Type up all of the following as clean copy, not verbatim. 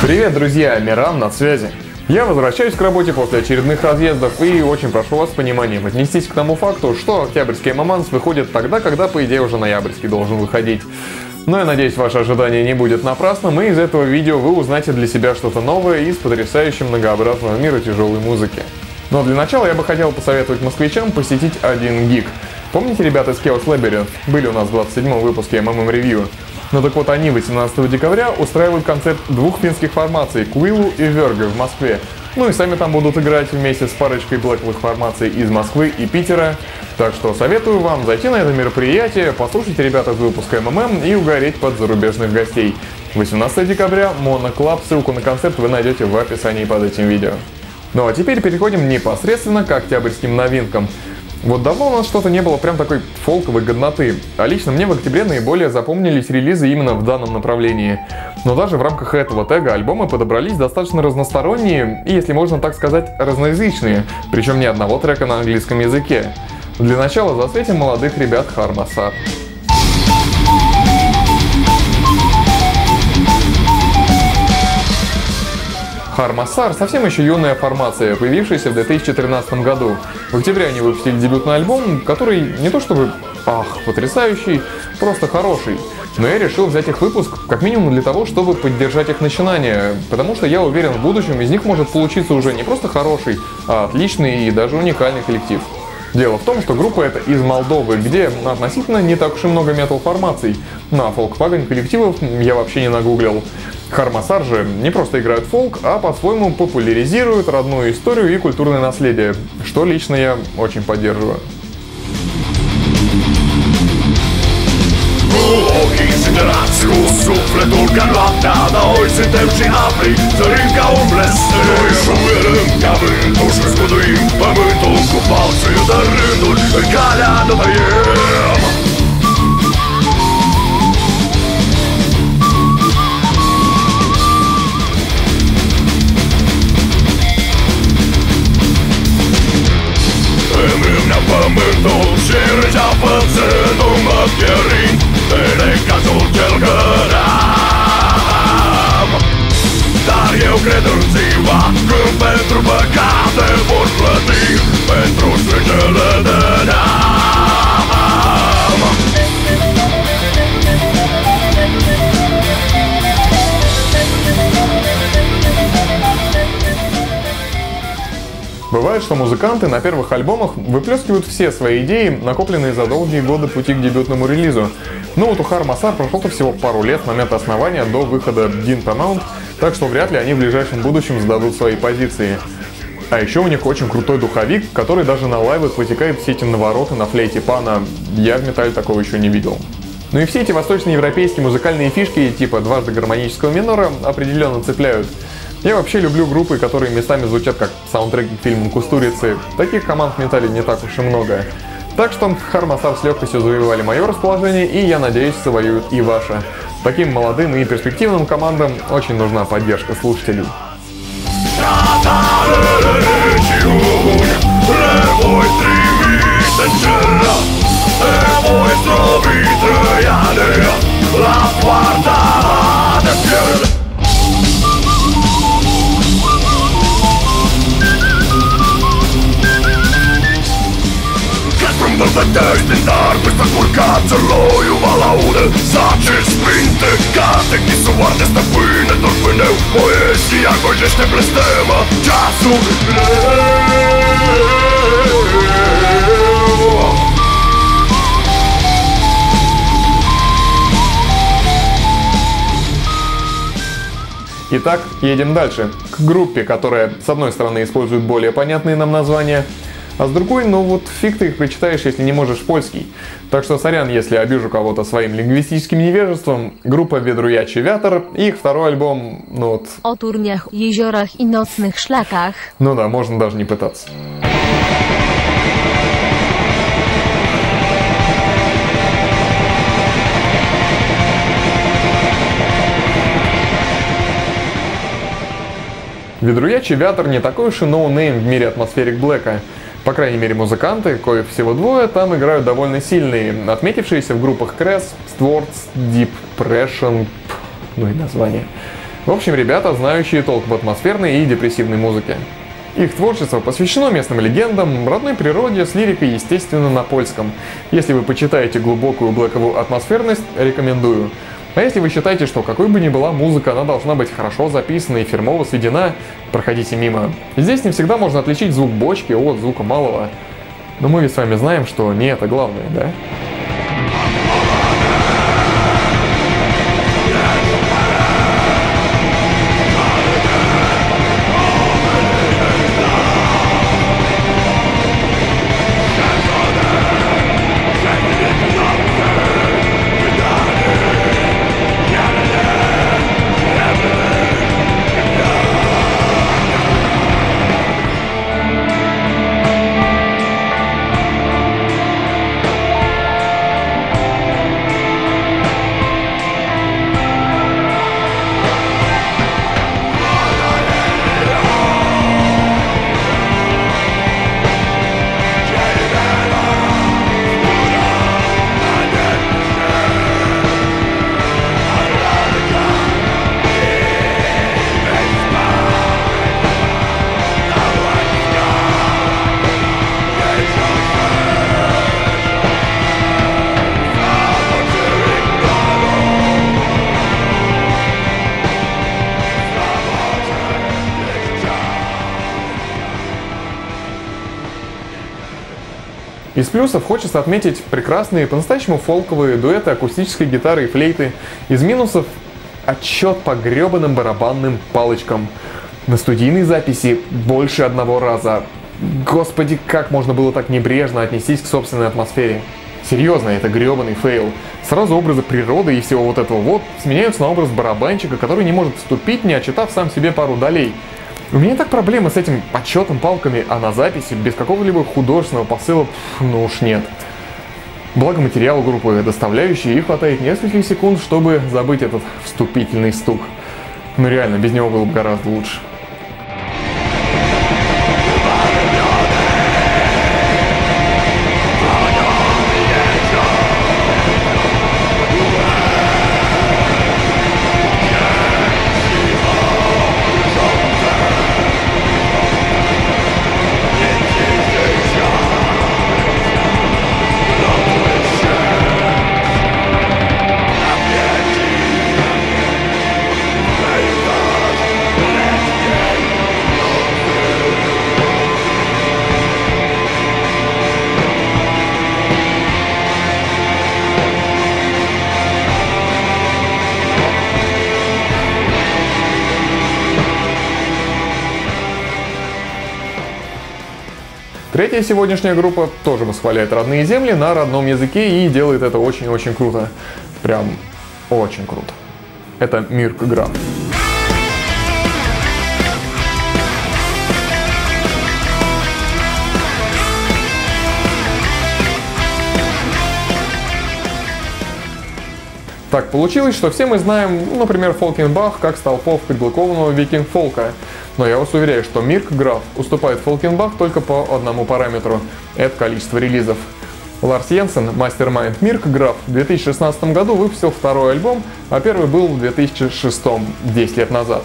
Привет, друзья! Миран на связи. Я возвращаюсь к работе после очередных разъездов и очень прошу вас с пониманием отнестись к тому факту, что октябрьский ММАНС выходит тогда, когда, по идее, уже ноябрьский должен выходить. Но я надеюсь, ваше ожидание не будет напрасным, и из этого видео вы узнаете для себя что-то новое из потрясающего многообразного мира тяжелой музыки. Но для начала я бы хотел посоветовать москвичам посетить один гиг. Помните, ребята из Chaos Labyrinth были у нас в 27-м выпуске MMM Review? Ну так вот, они 18 декабря устраивают концерт двух финских формаций Куилу и Верга в Москве. Ну и сами там будут играть вместе с парочкой блэковых формаций из Москвы и Питера. Так что советую вам зайти на это мероприятие, послушать ребят из выпуска МММ и угореть под зарубежных гостей. 18 декабря, Mono Club, ссылку на концерт вы найдете в описании под этим видео. Ну а теперь переходим непосредственно к октябрьским новинкам. Вот давно у нас что-то не было прям такой фолковой годноты, а лично мне в октябре наиболее запомнились релизы именно в данном направлении. Но даже в рамках этого тега альбомы подобрались достаточно разносторонние и, если можно так сказать, разноязычные, причем ни одного трека на английском языке. Для начала засветим молодых ребят Harmassar. Harmassar — совсем еще юная формация, появившаяся в 2013 году. В октябре они выпустили дебютный альбом, который не то чтобы потрясающий, просто хороший. Но я решил взять их выпуск как минимум для того, чтобы поддержать их начинание, потому что я уверен, в будущем из них может получиться уже не просто хороший, а отличный и даже уникальный коллектив. Дело в том, что группа эта из Молдовы, где относительно не так уж и много метал-формаций. На фолк-пагань коллективов я вообще не нагуглил. Harmassar же не просто играют фолк, а по-своему популяризируют родную историю и культурное наследие, что лично я очень поддерживаю. Dar eu cred în ziua când pentru păcate vor plăti pentru sângele de neam. Бывает, что музыканты на первых альбомах выплескивают все свои идеи, накопленные за долгие годы пути к дебютному релизу. Но вот у Harmassar прошло-то всего пару лет с момента основания до выхода Dint Amount, так что вряд ли они в ближайшем будущем сдадут свои позиции. А еще у них очень крутой духовик, который даже на лайвах вытекает все эти навороты на флейте пана. Я в металле такого еще не видел. Ну и все эти восточноевропейские музыкальные фишки типа дважды гармонического минора определенно цепляют. Я вообще люблю группы, которые местами звучат как саундтреки к фильмам «Кустурицы». Таких команд в металле не так уж и много. Так что Harmassar с легкостью завоевали мое расположение, и я надеюсь, завоюют и ваше. Таким молодым и перспективным командам очень нужна поддержка слушателей. Bătăiește, dar peste curcață loiul va laudă Zace sprinte, carte chi să oarde stăpâne Tot pâneu, poezia gojește blestemă Ceasul Итак, едем дальше. К группе, которая, с одной стороны, использует более понятные нам названия, а с другой, ну вот фиг ты их прочитаешь, если не можешь польский. Так что сорян, если обижу кого-то своим лингвистическим невежеством. Группа Wiedrujecie Wiatr и их второй альбом, ну вот... О турнях, jeziorach i nocnych szlakach. Ну да, можно даже не пытаться. Wiedrujecie Wiatr не такой уж и ноунейм в мире атмосферик блэка. По крайней мере, музыканты, коих всего двое, там играют довольно сильные, отметившиеся в группах Cress, Stwarz, Deep Pression, ну и название. В общем, ребята, знающие толк в атмосферной и депрессивной музыке. Их творчество посвящено местным легендам, родной природе с лирикой, естественно, на польском. Если вы почитаете глубокую блэковую атмосферность, рекомендую. А если вы считаете, что какой бы ни была музыка, она должна быть хорошо записана и фирмово сведена, проходите мимо. Здесь не всегда можно отличить звук бочки от звука малого. Но мы ведь с вами знаем, что не это главное, да? Из плюсов хочется отметить прекрасные, по-настоящему фолковые дуэты акустической гитары и флейты. Из минусов — отчет по гребаным барабанным палочкам. На студийной записи больше одного раза. Господи, как можно было так небрежно отнестись к собственной атмосфере? Серьезно, это гребаный фейл. Сразу образы природы и всего вот этого вот сменяются на образ барабанщика, который не может вступить, не отчитав сам себе пару долей. У меня так проблемы с этим отчетом палками, а на записи без какого-либо художественного посыла, ну уж нет. Благо материал группы доставляющий, и хватает нескольких секунд, чтобы забыть этот вступительный стук. Ну реально, без него было бы гораздо лучше. Третья сегодняшняя группа тоже восхваляет родные земли на родном языке и делает это очень-очень круто. Прям очень круто. Это Мирк Граф. Так получилось, что все мы знаем, например, Фолкенбах как столпов предглакованного викинг-фолка. Но я вас уверяю, что Мирк Граф уступает Фолкенбах только по одному параметру – это количество релизов. Ларс Йенсен, мастер-майнд Мирк Граф, в 2016 году выпустил второй альбом, а первый был в 2006, 10 лет назад.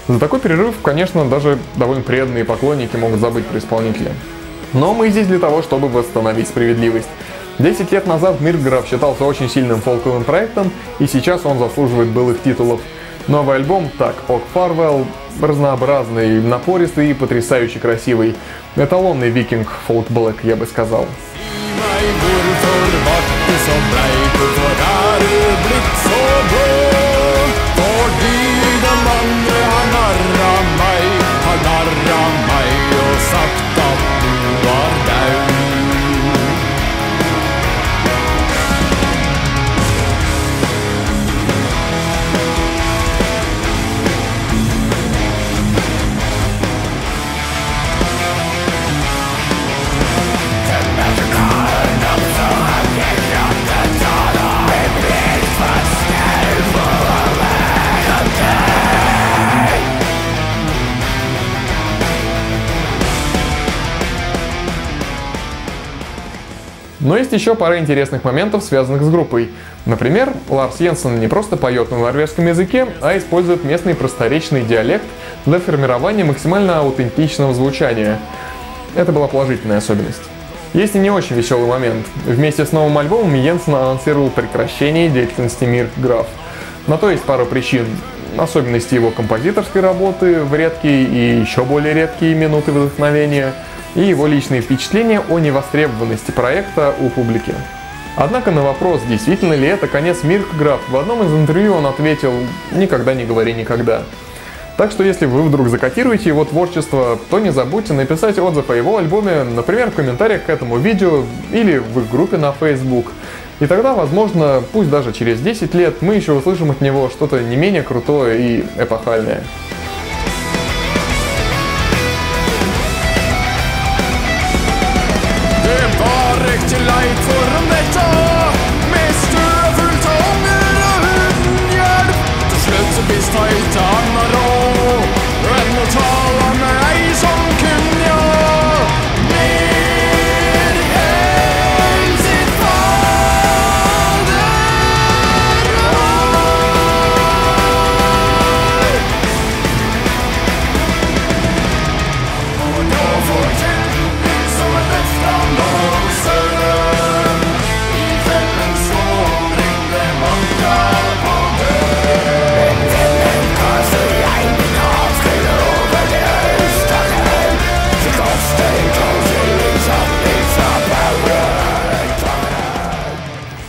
За такой перерыв, конечно, даже довольно преданные поклонники могут забыть про исполнителя. Но мы здесь для того, чтобы восстановить справедливость. 10 лет назад Мирк Граф считался очень сильным фолковым проектом, и сейчас он заслуживает былых титулов. Новый альбом, так, Ок Фарвелл, разнообразный, напористый и потрясающе красивый. Эталонный викинг фолк-блэк, я бы сказал. Но есть еще пара интересных моментов, связанных с группой. Например, Ларс Йенсен не просто поет на норвежском языке, а использует местный просторечный диалект для формирования максимально аутентичного звучания. Это была положительная особенность. Есть и не очень веселый момент. Вместе с новым альбомом Йенсен анонсировал прекращение деятельности Мирк-Граф. На то есть пара причин. Особенности его композиторской работы в редкие и еще более редкие минуты вдохновения, и его личные впечатления о невостребованности проекта у публики. Однако на вопрос, действительно ли это конец Мирк-Граф, в одном из интервью он ответил: «Никогда не говори никогда». Так что если вы вдруг закатируете его творчество, то не забудьте написать отзыв о его альбоме, например, в комментариях к этому видео или в их группе на Facebook. И тогда, возможно, пусть даже через 10 лет, мы еще услышим от него что-то не менее крутое и эпохальное.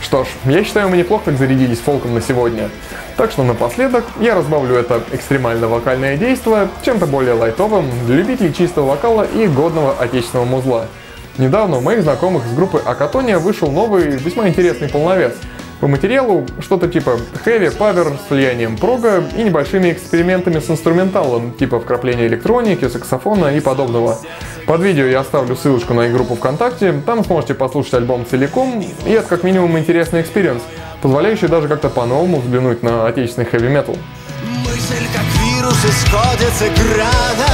Что ж, я считаю, мы неплохо так зарядились фолком на сегодня. Так что напоследок я разбавлю это экстремально-вокальное действо чем-то более лайтовым для любителей чистого вокала и годного отечественного музла. Недавно у моих знакомых из группы Акатония вышел новый, весьма интересный полновес. По материалу что-то типа хэви-павер с влиянием прога и небольшими экспериментами с инструменталом, типа вкрапления электроники, саксофона и подобного. Под видео я оставлю ссылочку на их группу ВКонтакте, там сможете послушать альбом целиком, и это как минимум интересный экспириенс, позволяющий даже как-то по-новому взглянуть на отечественный хэви-метал. Мысль, как вирус, исходит с экрана,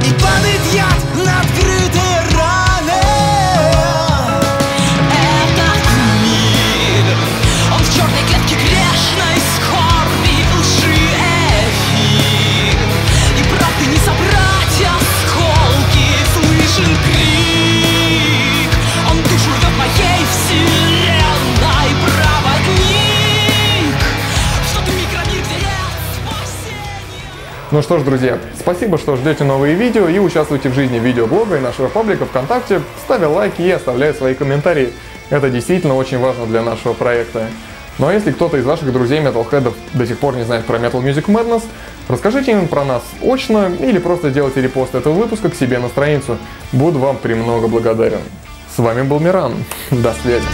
и падает яд на открытые раны. Этот мир, он в черной клетке грешной скорби, лжи эфир, и правды не собрать осколки, слышен крик, он душу рвет моей вселенной, проводник, что-то микромир, где нет спасения. Ну что ж, друзья, спасибо, что ждете новые видео и участвуйте в жизни видеоблога и нашего паблика ВКонтакте, ставя лайки и оставляя свои комментарии. Это действительно очень важно для нашего проекта. Ну а если кто-то из ваших друзей-металлхедов до сих пор не знает про Metal Music Madness, расскажите им про нас очно или просто сделайте репост этого выпуска к себе на страницу. Буду вам премного благодарен. С вами был Миран. До связи.